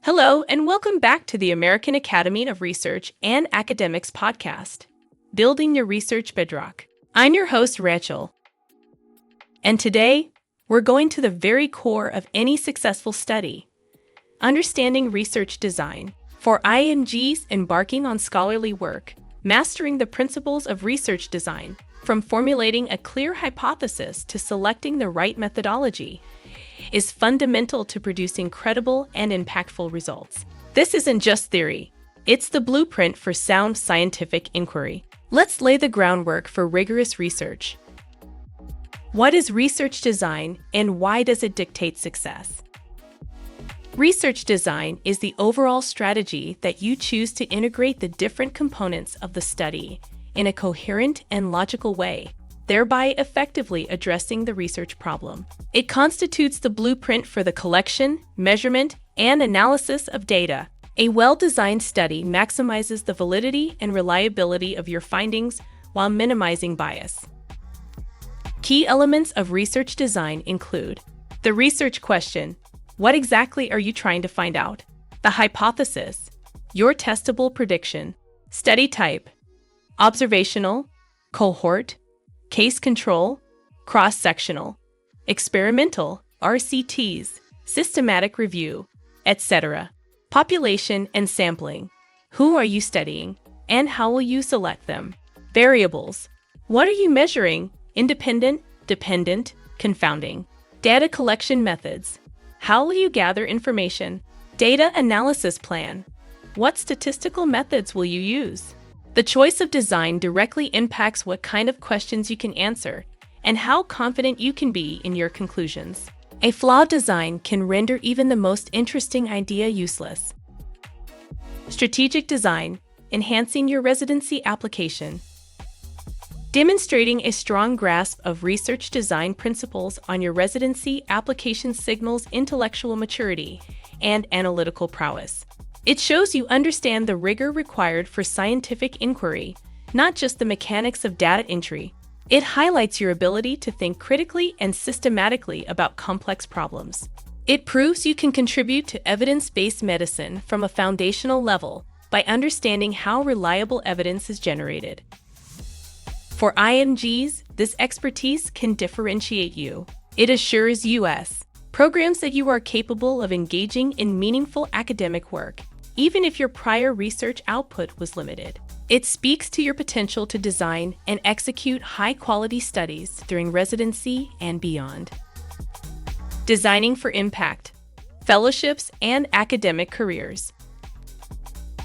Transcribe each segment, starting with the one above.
Hello, and welcome back to the American Academy of Research and Academics podcast, Building Your Research Bedrock. I'm your host, Rachel. And today, we're going to the very core of any successful study, understanding research design. For IMGs embarking on scholarly work, mastering the principles of research design, from formulating a clear hypothesis to selecting the right methodology, is fundamental to producing credible and impactful results. This isn't just theory. It's the blueprint for sound scientific inquiry. Let's lay the groundwork for rigorous research. What is research design, and why does it dictate success? Research design is the overall strategy that you choose to integrate the different components of the study in a coherent and logical way, thereby effectively addressing the research problem. It constitutes the blueprint for the collection, measurement, and analysis of data. A well-designed study maximizes the validity and reliability of your findings while minimizing bias. Key elements of research design include the research question: what exactly are you trying to find out? The hypothesis: your testable prediction. Study type: observational, cohort, case control, cross-sectional, experimental, RCTs, systematic review, etc. Population and sampling: who are you studying, and how will you select them? Variables: what are you measuring? Independent, dependent, confounding. Data collection methods: how will you gather information? Data analysis plan: what statistical methods will you use? The choice of design directly impacts what kind of questions you can answer and how confident you can be in your conclusions. A flawed design can render even the most interesting idea useless. Strategic design: enhancing your residency application. Demonstrating a strong grasp of research design principles on your residency application signals intellectual maturity and analytical prowess. It shows you understand the rigor required for scientific inquiry, not just the mechanics of data entry. It highlights your ability to think critically and systematically about complex problems. It proves you can contribute to evidence-based medicine from a foundational level by understanding how reliable evidence is generated. For IMGs, this expertise can differentiate you. It assures U.S. programs that you are capable of engaging in meaningful academic work, even if your prior research output was limited. It speaks to your potential to design and execute high-quality studies during residency and beyond. Designing for impact: fellowships and academic careers.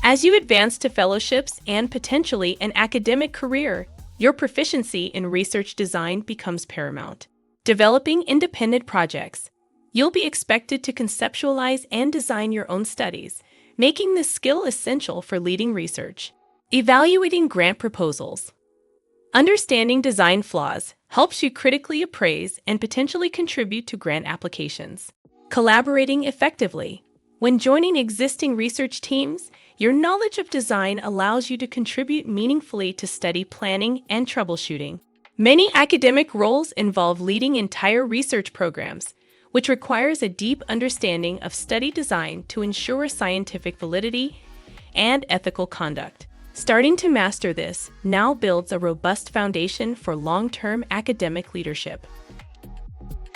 As you advance to fellowships and potentially an academic career, your proficiency in research design becomes paramount. Developing independent projects: you'll be expected to conceptualize and design your own studies, making this skill essential for leading research. Evaluating grant proposals: understanding design flaws helps you critically appraise and potentially contribute to grant applications. Collaborating effectively: when joining existing research teams, your knowledge of design allows you to contribute meaningfully to study planning and troubleshooting. Many academic roles involve leading entire research programs, which requires a deep understanding of study design to ensure scientific validity and ethical conduct. Starting to master this now builds a robust foundation for long-term academic leadership.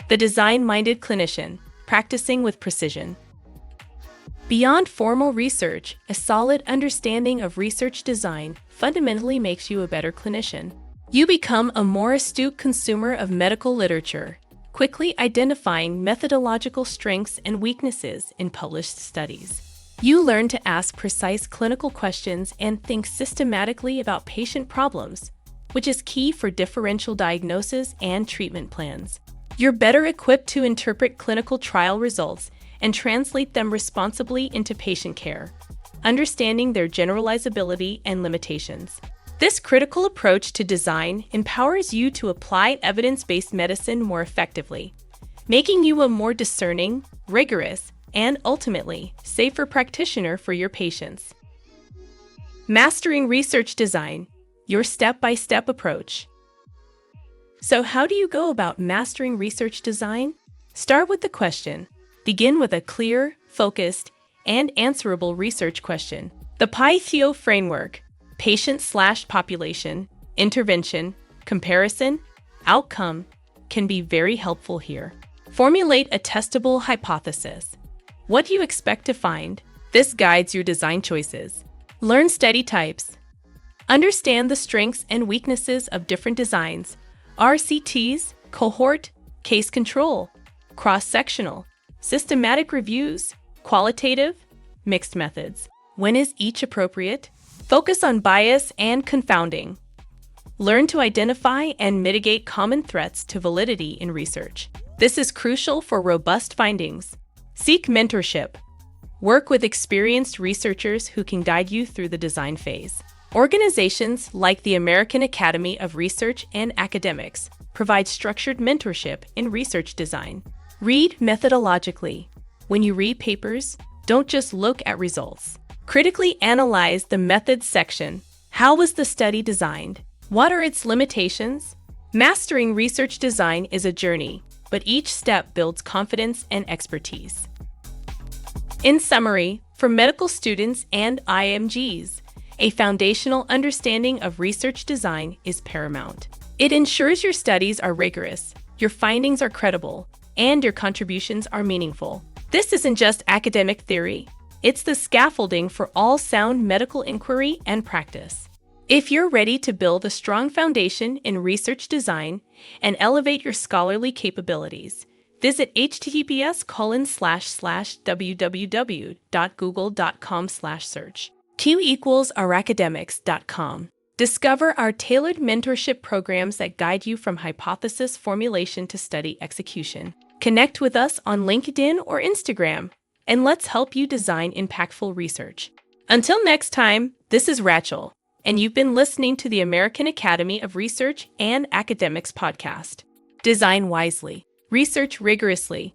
The design-minded clinician: practicing with precision. Beyond formal research, a solid understanding of research design fundamentally makes you a better clinician. You become a more astute consumer of medical literature, quickly identifying methodological strengths and weaknesses in published studies. You learn to ask precise clinical questions and think systematically about patient problems, which is key for differential diagnosis and treatment plans. You're better equipped to interpret clinical trial results and translate them responsibly into patient care, understanding their generalizability and limitations. This critical approach to design empowers you to apply evidence-based medicine more effectively, making you a more discerning, rigorous, and ultimately safer practitioner for your patients. Mastering research design: your step-by-step approach. So how do you go about mastering research design? Start with the question. Begin with a clear, focused, and answerable research question. The PI-THEO framework, patient/population, intervention, comparison, outcome, can be very helpful here. Formulate a testable hypothesis. What do you expect to find? This guides your design choices. Learn study types. Understand the strengths and weaknesses of different designs: RCTs, cohort, case control, cross-sectional, systematic reviews, qualitative, mixed methods. When is each appropriate? Focus on bias and confounding. Learn to identify and mitigate common threats to validity in research. This is crucial for robust findings. Seek mentorship. Work with experienced researchers who can guide you through the design phase. Organizations like the American Academy of Research and Academics provide structured mentorship in research design. Read methodologically. When you read papers, don't just look at results. Critically analyze the methods section. How was the study designed? What are its limitations? Mastering research design is a journey, but each step builds confidence and expertise. In summary, for medical students and IMGs, a foundational understanding of research design is paramount. It ensures your studies are rigorous, your findings are credible, and your contributions are meaningful. This isn't just academic theory. It's the scaffolding for all sound medical inquiry and practice. If you're ready to build a strong foundation in research design and elevate your scholarly capabilities, visit https://www.google.com/search. Q=ouracademics.com. Discover our tailored mentorship programs that guide you from hypothesis formulation to study execution. Connect with us on LinkedIn or Instagram, and let's help you design impactful research. Until next time, this is Rachel, and you've been listening to the American Academy of Research and Academics podcast. Design wisely, research rigorously,